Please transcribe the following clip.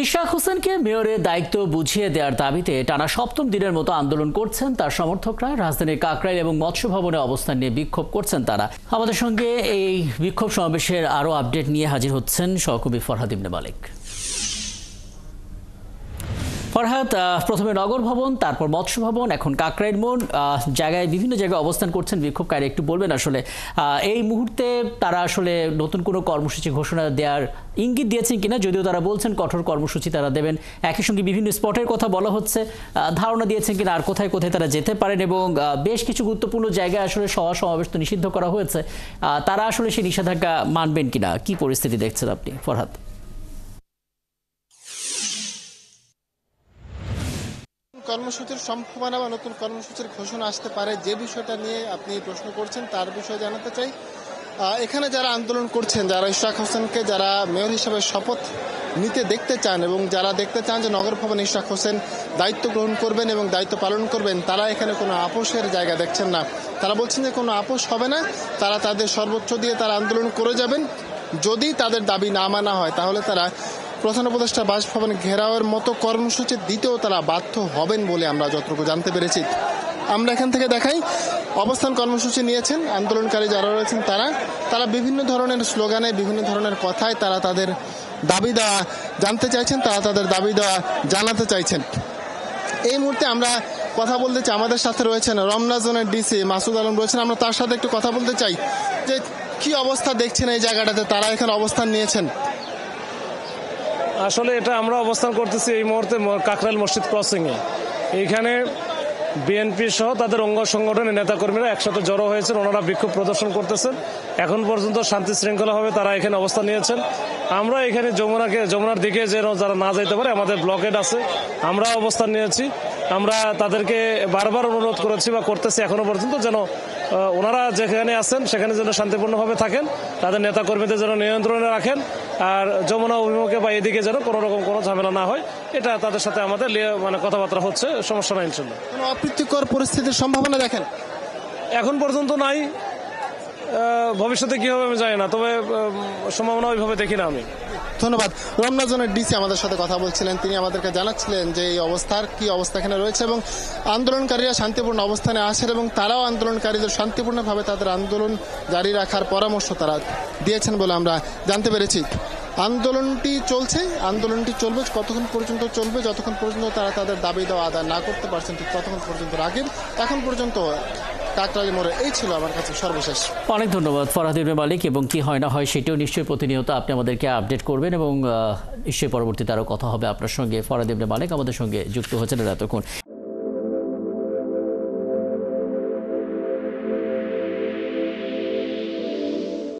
ইশরাক হোসেনকে মেয়রের দায়িত্ব বুঝিয়ে দেওয়ার দাবিতে টানা সপ্তম দিনের মতো আন্দোলন করছেন তার সমর্থকরা। রাজধানীর কাকরাইল এবং মৎস্য ভবনে অবস্থান নিয়ে বিক্ষোভ করছেন তারা। আমাদের সঙ্গে এই বিক্ষোভ সমাবেশের আরও আপডেট নিয়ে হাজির হচ্ছেন সহকর্মী ফরহাদ ইবনে মালিক। ফরহাদ, প্রথমে নগর ভবন, তারপর মৎস্য ভবন, এখন কাকরাইল মোড়, বিভিন্ন জায়গায় অবস্থান করছেন বিক্ষোভকারী। একটু বলবেন আসলে এই মুহূর্তে তারা আসলে নতুন কোনো কর্মসূচি ঘোষণা দেওয়ার ইঙ্গিত দিয়েছেন কিনা? যদিও তারা বলছেন কঠোর কর্মসূচি তারা দেবেন, একই সঙ্গে বিভিন্ন স্পটের কথা বলা হচ্ছে, ধারণা দিয়েছেন কিনা আর কোথায় কোথায় তারা যেতে পারেন, এবং বেশ কিছু গুরুত্বপূর্ণ জায়গায় আসলে সভা সমাবেশ তো নিষিদ্ধ করা হয়েছে, তারা আসলে সেই নিষেধাজ্ঞা মানবেন কিনা, কি পরিস্থিতি দেখছেন আপনি ফরহাদ? কর্মসূচির সম্ভাবনা বা নতুন কর্মসূচির ঘোষণা আসতে পারে, যে বিষয়টা নিয়ে আপনি প্রশ্ন করছেন তার বিষয়ে জানাতে চাই। এখানে যারা আন্দোলন করছেন, যারা ইশরাক হোসেনকে যারা মেয়র হিসেবে শপথ নিতে দেখতে চান এবং যারা দেখতে চান যে নগর ভবনে ইশরাক হোসেন দায়িত্ব গ্রহণ করবেন এবং দায়িত্ব পালন করবেন, তারা এখানে কোনো আপোষের জায়গা দেখছেন না। তারা বলছেন যে কোনো আপোষ হবে না, তারা তাদের সর্বোচ্চ দিয়ে তারা আন্দোলন করে যাবেন। যদি তাদের দাবি না মানা হয় তাহলে তারা প্রধান উপদেষ্টা বাসভবন ঘেরাওয়ের মতো কর্মসূচি দিতেও তারা বাধ্য হবেন বলে আমরা যতটুকু জানতে পেরেছি। আমরা এখান থেকে দেখাই অবস্থান কর্মসূচি নিয়েছেন আন্দোলনকারী যারা রয়েছেন, তারা বিভিন্ন ধরনের স্লোগানে, বিভিন্ন ধরনের কথায় তারা তাদের দাবি দেওয়া জানতে চাইছেন, তারা তাদের দাবি দেওয়া জানাতে চাইছেন। এই মুহূর্তে আমরা কথা বলতে চাই, আমাদের সাথে রয়েছেন রমনা জোনের ডিসি মাসুদ আলম রয়েছেন, আমরা তার সাথে একটু কথা বলতে চাই যে কি অবস্থা দেখছেন এই জায়গাটাতে, তারা এখানে অবস্থান নিয়েছেন। আসলে এটা আমরা অবস্থান করতেছি এই মুহূর্তে কাকরাইল মসজিদ ক্রসিংয়ে। এইখানে বিএনপি সহ তাদের অঙ্গ সংগঠনের নেতাকর্মীরা একসাথে জড়ো হয়েছেন, ওনারা বিক্ষোভ প্রদর্শন করতেছেন। এখন পর্যন্ত শান্তি শৃঙ্খলাভাবে তারা এখানে অবস্থান নিয়েছেন। আমরা এখানে যমুনার দিকে যেন যারা না যেতে পারে, আমাদের ব্লকেড আছে, আমরা অবস্থান নিয়েছি। আমরা তাদেরকে বারবার অনুরোধ করেছি বা করতেছি এখনো পর্যন্ত যেন ওনারা যেখানে আছেন সেখানে যেন শান্তিপূর্ণভাবে থাকেন, তাদের নেতাকর্মীদের যেন নিয়ন্ত্রণে রাখেন, আর যমুনা অভিমুখে বা এদিকে যেন কোনো রকম কোনো ঝামেলা না হয়, এটা তাদের সাথে আমাদের কথাবার্তা হচ্ছে। সমস্যা নাই ইনশাল্লাহ। কোনো অপ্রীতিকর পরিস্থিতির সম্ভাবনা দেখেন? এখন পর্যন্ত নাই, ভবিষ্যতে কি হবে আমি জানি না, তবে সম্ভাবনা ওইভাবে দেখি না আমি। ধন্যবাদ। রমনা জোনের ডিসি আমাদের সাথে কথা বলছিলেন, তিনি আমাদেরকে জানাচ্ছিলেন যে এই অবস্থার কি অবস্থা এখানে রয়েছে এবং আন্দোলনকারীরা শান্তিপূর্ণ অবস্থানে আসেন এবং তারাও আন্দোলনকারীদের শান্তিপূর্ণভাবে তাদের আন্দোলন জারি রাখার পরামর্শ তারা দিয়েছেন বলে আমরা জানতে পেরেছি। আন্দোলনটি চলবে কতক্ষণ পর্যন্ত চলবে, যতক্ষণ পর্যন্ত তারা তাদের দাবি দেওয়া আদায় না করতে পারছেন ঠিক ততক্ষণ পর্যন্ত রাখেন। এখন পর্যন্ত কাকরাইল মোড়ে এই ছিল আমার কাছে সর্বশেষ। অনেক ধন্যবাদ ফরহাদ ইবনে মালিক, এবং কি হয় না হয় সেটাও নিশ্চয়ই প্রতিনিয়ত আপনি আমাদেরকে আপডেট করবেন, এবং নিশ্চয়ই পরবর্তীতে আরও কথা হবে আপনার সঙ্গে। ফরহাদ ইবনে মালিক আমাদের সঙ্গে যুক্ত হচ্ছেন এতক্ষণ।